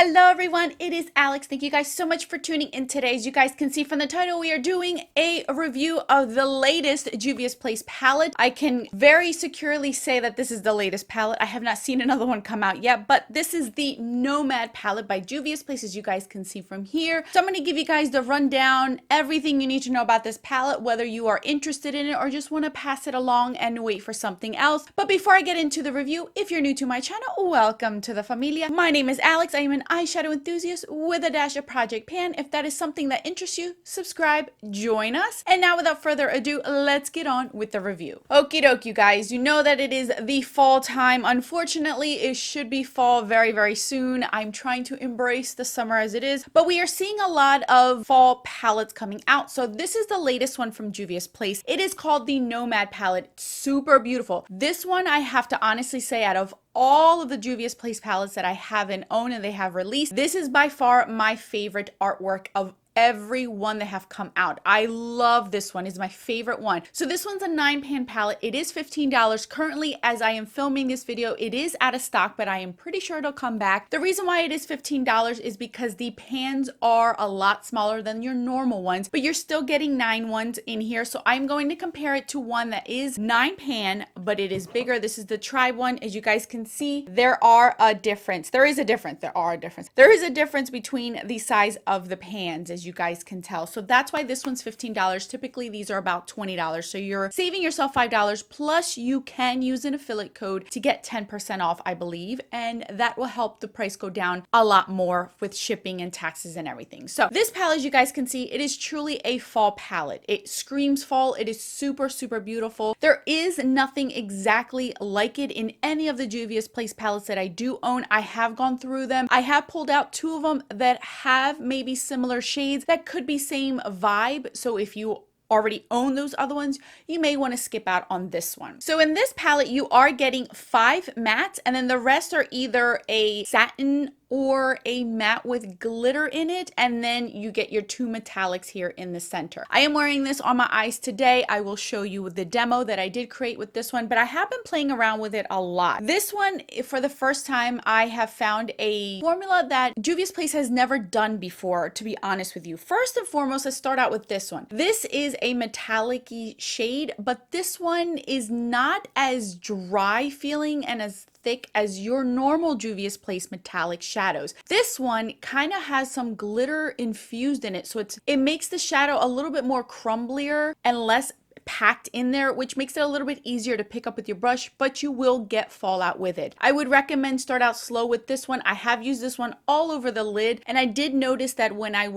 Hello everyone, it is Alex. Thank you guys so much for tuning in today. As you guys can see from the title, we are doing a review of the latest Juvia's Place palette. I can very securely say that this is the latest palette. I have not seen another one come out yet, but this is the Nomad palette by Juvia's Place, as you guys can see from here. So I'm going to give you guys the rundown, everything you need to know about this palette, whether you are interested in it or just want to pass it along and wait for something else. But before I get into the review, if you're new to my channel, welcome to the familia. My name is Alex. I am an eyeshadow enthusiast with a dash of Project Pan. If that is something that interests you, subscribe, join us. And now without further ado, let's get on with the review. Okie doke, you guys, you know that it is the fall time. Unfortunately, it should be fall very, very soon. I'm trying to embrace the summer as it is, but we are seeing a lot of fall palettes coming out. So this is the latest one from Juvia's Place. It is called the Nomad palette. Super beautiful. This one, I have to honestly say, out of all of the Juvia's Place palettes that I have and own and they have released, this is by far my favorite artwork of every one that have come out. I love this one. It's my favorite one. So this one's a 9-pan palette. It is $15. Currently, as I am filming this video, it is out of stock, but I am pretty sure it'll come back. The reason why it is $15 is because the pans are a lot smaller than your normal ones, but you're still getting 9 ones in here. So I'm going to compare it to one that is 9-pan, but it is bigger. This is the Tribe one. As you guys can see, there are a difference. There is a difference. There is a difference between the size of the pans, as you guys can tell. So that's why this one's $15. Typically these are about $20. So you're saving yourself $5, plus you can use an affiliate code to get 10% off, I believe, and that will help the price go down a lot more with shipping and taxes and everything. So this palette, as you guys can see, it is truly a fall palette. It screams fall. It is super, super beautiful. There is nothing exactly like it in any of the Juvia's Place palettes that I do own. I have gone through them. I have pulled out 2 of them that have maybe similar shades that could be same vibe. So if you already own those other ones, you may want to skip out on this one. So in this palette, you are getting 5 mattes, and then the rest are either a satin or a matte with glitter in it, and then you get your 2 metallics here in the center. I am wearing this on my eyes today. I will show you the demo that I did create with this one, but I have been playing around with it a lot. This one, for the first time, I have found a formula that Juvia's Place has never done before, to be honest with you. First and foremost, let's start out with this one. This is a metallic-y shade, but this one is not as dry feeling and as thick as your normal Juvia's Place metallic shadows. This one kind of has some glitter infused in it, so it makes the shadow a little bit more crumblier and less packed in there, which makes it a little bit easier to pick up with your brush, but you will get fallout with it. I would recommend start out slow with this one. I have used this one all over the lid, and I did notice that when I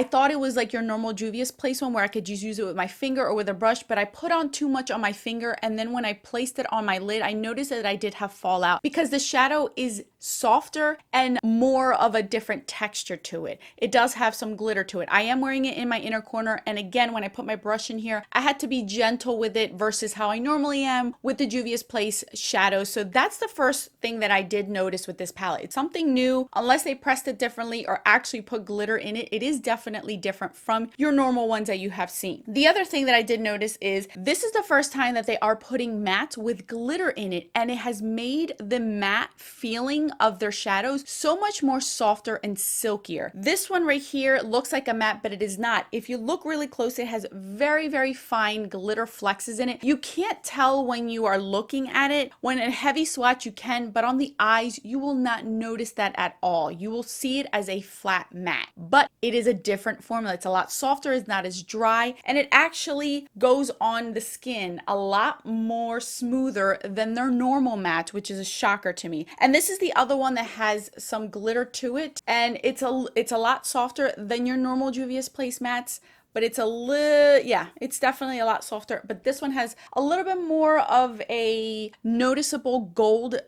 thought it was like your normal Juvia's Place one where I could just use it with my finger or with a brush, but I put on too much on my finger, and then when I placed it on my lid, I noticed that I did have fallout because the shadow is softer and more of a different texture to it. It does have some glitter to it. I am wearing it in my inner corner, and again, when I put my brush in here, I had to be gentle with it versus how I normally am with the Juvia's Place shadows. So that's the first thing that I did notice with this palette. It's something new. Unless they pressed it differently or actually put glitter in it, it is definitely different from your normal ones that you have seen. The other thing that I did notice is this is the first time that they are putting mattes with glitter in it, and it has made the matte feeling of their shadows so much more softer and silkier. This one right here looks like a matte, but it is not. If you look really close, it has very, very fine glitter flexes in it. You can't tell when you are looking at it. When a heavy swatch you can, but on the eyes you will not notice that at all. You will see it as a flat matte, but it is a different formula. It's a lot softer, it's not as dry, and it actually goes on the skin a lot more smoother than their normal matte, which is a shocker to me. And this is the other one that has some glitter to it, and it's a lot softer than your normal Juvia's Place mattes, but it's it's definitely a lot softer. But this one has a little bit more of a noticeable gold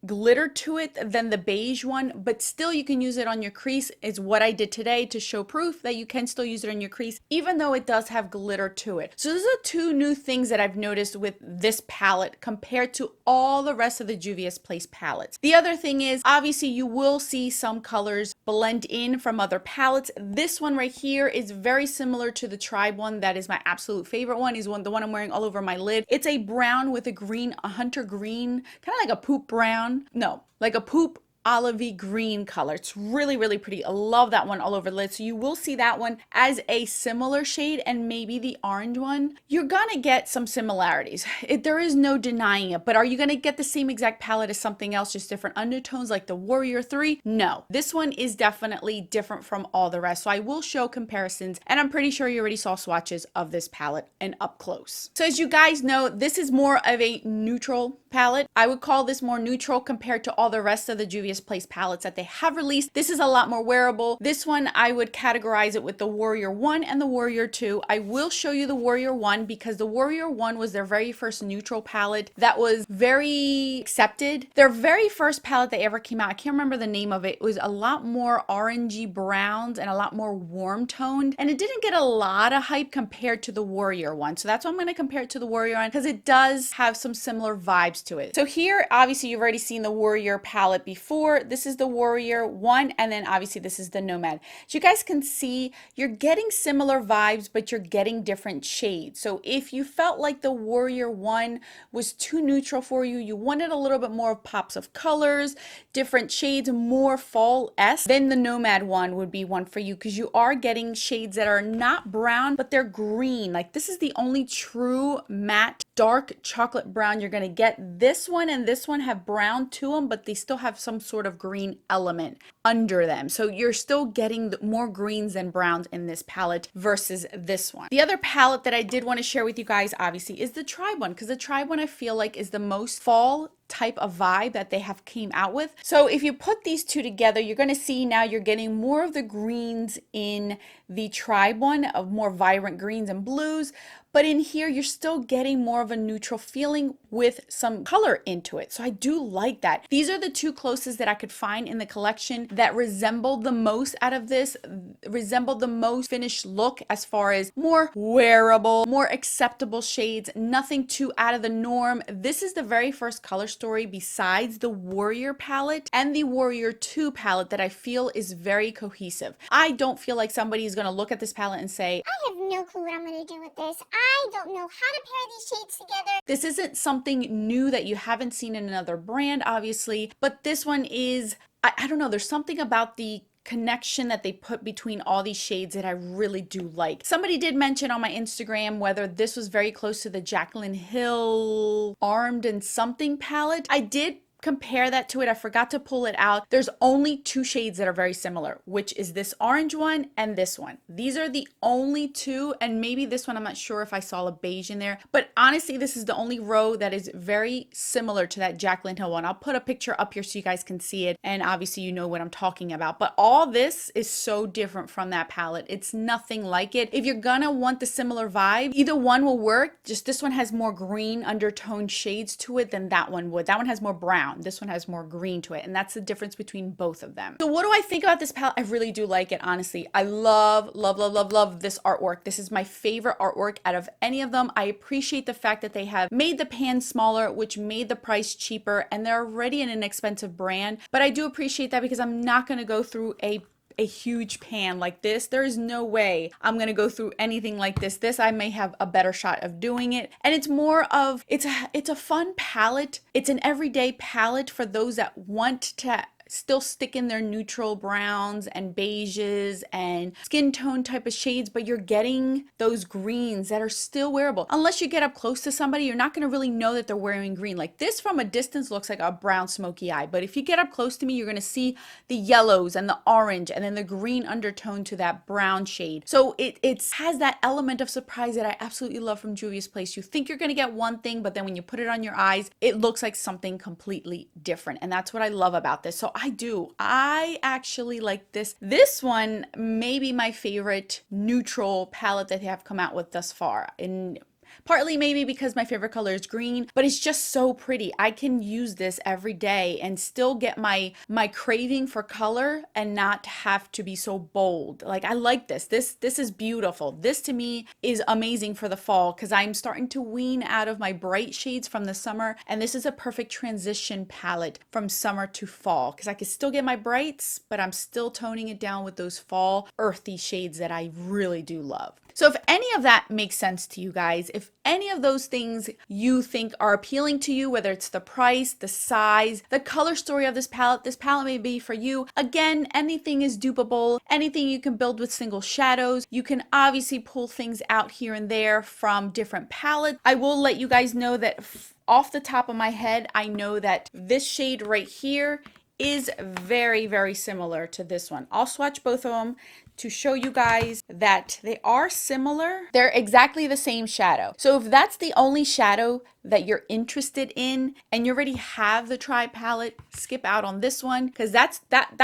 glitter to it than the beige one, but still you can use it on your crease, is what I did today to show proof that you can still use it on your crease even though it does have glitter to it. So those are 2 new things that I've noticed with this palette compared to all the rest of the Juvia's Place palettes. The other thing is, obviously you will see some colors blend in from other palettes. This one right here is very similar to the Tribe one. That is my absolute favorite one, is the one I'm wearing all over my lid. It's a brown with a green, a hunter green, kind of like a poop brown. No, like a poop olivey green color. It's really, really pretty. I love that one all over the lid. So you will see that one as a similar shade, and maybe the orange one. You're gonna get some similarities. There is no denying it, but are you gonna get the same exact palette as something else, just different undertones like the Warrior 3? No. This one is definitely different from all the rest. So I will show comparisons, and I'm pretty sure you already saw swatches of this palette and up close. So as you guys know, this is more of a neutral palette. I would call this more neutral compared to all the rest of the Juvia's Place palettes that they have released. This is a lot more wearable. This one, I would categorize it with the Warrior 1 and the Warrior 2. I will show you the Warrior 1 because the Warrior 1 was their very first neutral palette that was very accepted. Their very first palette that ever came out, I can't remember the name of it. It was a lot more orangey browns and a lot more warm toned, and it didn't get a lot of hype compared to the Warrior 1. So that's why I'm going to compare it to the Warrior 1, because it does have some similar vibes to it. So here, obviously, you've already seen the Warrior palette before. This is the Warrior 1, and then obviously this is the Nomad. So you guys can see you're getting similar vibes, but you're getting different shades. So if you felt like the Warrior 1 was too neutral for you, you wanted a little bit more pops of colors, different shades, more fall-esque, then the Nomad one would be one for you, because you are getting shades that are not brown, but they're green. Like, this is the only true matte dark chocolate brown you're going to get. This one and this one have brown to them, but they still have some sort of green element under them. So you're still getting more greens than browns in this palette versus this one. The other palette that I did want to share with you guys, obviously, is the Tribe one, because the Tribe one I feel like is the most fall type of vibe that they have came out with. So if you put these two together, you're going to see now you're getting more of the greens in the Tribe one, of more vibrant greens and blues, but in here you're still getting more of a neutral feeling with some color into it. So I do like that. These are the two closest that I could find in the collection that resembled the most out of this, resembled the most finished look as far as more wearable, more acceptable shades, nothing too out of the norm. This is the very first color story besides the Warrior palette and the Warrior 2 palette that I feel is very cohesive. I don't feel like somebody is going to look at this palette and say, I have no clue what I'm going to do with this. I don't know how to pair these shades together. This isn't something new that you haven't seen in another brand, obviously, but this one is, I don't know, there's something about the connection that they put between all these shades that I really do like. Somebody did mention on my Instagram whether this was very close to the Jaclyn Hill Armed and Something palette. I did compare that to it. I forgot to pull it out. There's only two shades that are very similar, which is this orange one and this one. These are the only two, and maybe this one, I'm not sure if I saw a beige in there, but honestly, this is the only row that is very similar to that Jaclyn Hill one. I'll put a picture up here so you guys can see it, and obviously you know what I'm talking about, but all this is so different from that palette. It's nothing like it. If you're gonna want the similar vibe, either one will work. Just this one has more green undertone shades to it than that one would. That one has more brown. This one has more green to it, and that's the difference between both of them. So what do I think about this palette? I really do like it, honestly. I love, love, love, love, love this artwork. This is my favorite artwork out of any of them. I appreciate the fact that they have made the pan smaller, which made the price cheaper, and they're already an inexpensive brand, but I do appreciate that because I'm not going to go through a huge pan like this. There is no way I'm going to go through anything like this. This, I may have a better shot of doing it. And it's more of, it's a fun palette. It's an everyday palette for those that want to still stick in their neutral browns and beiges and skin tone type of shades, but you're getting those greens that are still wearable. Unless you get up close to somebody, you're not going to really know that they're wearing green. Like this from a distance looks like a brown smoky eye, but if you get up close to me, you're going to see the yellows and the orange and then the green undertone to that brown shade. So it has that element of surprise that I absolutely love from Juvia's Place. You think you're going to get one thing, but then when you put it on your eyes, it looks like something completely different. And that's what I love about this. So I actually like this. This one may be my favorite neutral palette that they have come out with thus far. And partly maybe because my favorite color is green, but it's just so pretty. I can use this every day and still get my craving for color and not have to be so bold. Like, I like this. This is beautiful. This to me is amazing for the fall because I'm starting to wean out of my bright shades from the summer, and this is a perfect transition palette from summer to fall because I can still get my brights, but I'm still toning it down with those fall earthy shades that I really do love. So if any of that makes sense to you guys, if any of those things you think are appealing to you, whether it's the price, the size, the color story of this palette may be for you. Again, anything is dupable, anything you can build with single shadows. You can obviously pull things out here and there from different palettes. I will let you guys know that off the top of my head, I know that this shade right here is very, very similar to this one. I'll swatch both of them to show you guys that they are similar. They're exactly the same shadow. So if that's the only shadow that you're interested in and you already have the Tri palette, skip out on this one, because that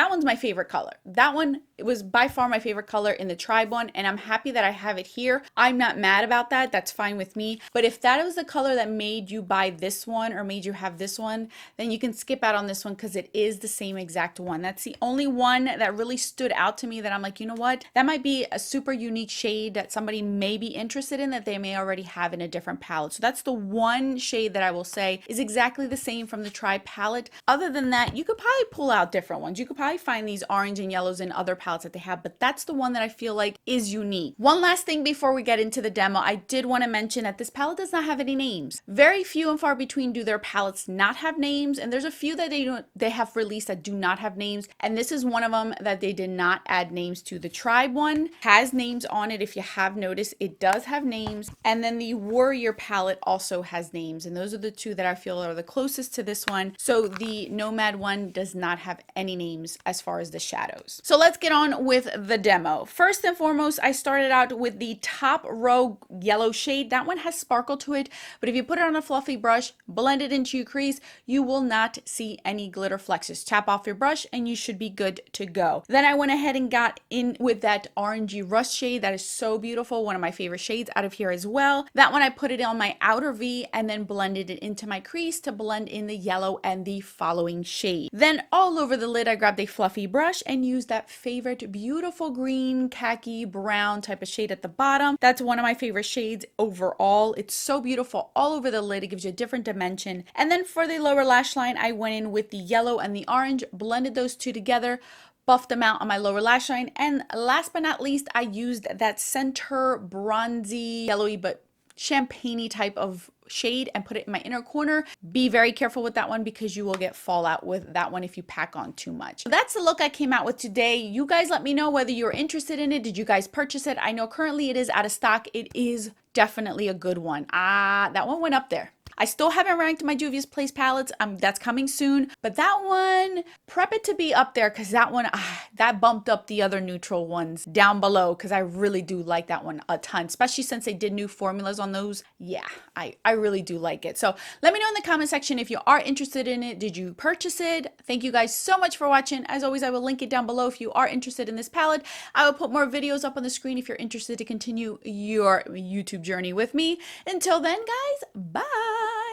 one's my favorite color. That one, it was by far my favorite color in the Tribe one, and I'm happy that I have it here. I'm not mad about that. That's fine with me. But if that was the color that made you buy this one or made you have this one, then you can skip out on this one because it is the same exact one. That's the only one that really stood out to me that I'm like, you know what? That might be a super unique shade that somebody may be interested in that they may already have in a different palette. So that's the one shade that I will say is exactly the same from the Tri palette. Other than that, you could probably pull out different ones. You could probably find these orange and yellows in other palettes that they have, but that's the one that I feel like is unique. One last thing before we get into the demo, I did want to mention that this palette does not have any names. Very few and far between do their palettes not have names, and there's a few that they have released that do not have names, and this is one of them that they did not add names to. The Tribe one has names on it. If you have noticed, it does have names, and then the Warrior palette also has names, and those are the two that I feel are the closest to this one. So the Nomad one does not have any names as far as the shadows. So let's get on with the demo. First and foremost, I started out with the top row yellow shade. That one has sparkle to it, but if you put it on a fluffy brush, blend it into your crease, you will not see any glitter flexes. Tap off your brush and you should be good to go. Then I went ahead and got in with that orangey rust shade. That is so beautiful. One of my favorite shades out of here as well. That one I put it on my outer V and then blended it into my crease to blend in the yellow and the following shade. Then all over the lid, I grabbed a fluffy brush and used that favorite beautiful green, khaki, brown type of shade at the bottom. That's one of my favorite shades overall. It's so beautiful all over the lid. It gives you a different dimension. And then for the lower lash line, I went in with the yellow and the orange, blended those two together, buffed them out on my lower lash line. And last but not least, I used that center bronzy, yellowy but champagne-y type of shade and put it in my inner corner. Be very careful with that one because you will get fallout with that one if you pack on too much. So that's the look I came out with today. You guys let me know whether you're interested in it. Did you guys purchase it? I know currently it is out of stock. It is definitely a good one. That one went up there. I still haven't ranked my Juvia's Place palettes. That's coming soon. But that one, prep it to be up there because that one, that bumped up the other neutral ones down below because I really do like that one a ton, especially since they did new formulas on those. Yeah, I really do like it. So let me know in the comment section if you are interested in it. Did you purchase it? Thank you guys so much for watching. As always, I will link it down below if you are interested in this palette. I will put more videos up on the screen if you're interested to continue your YouTube journey with me. Until then, guys, bye.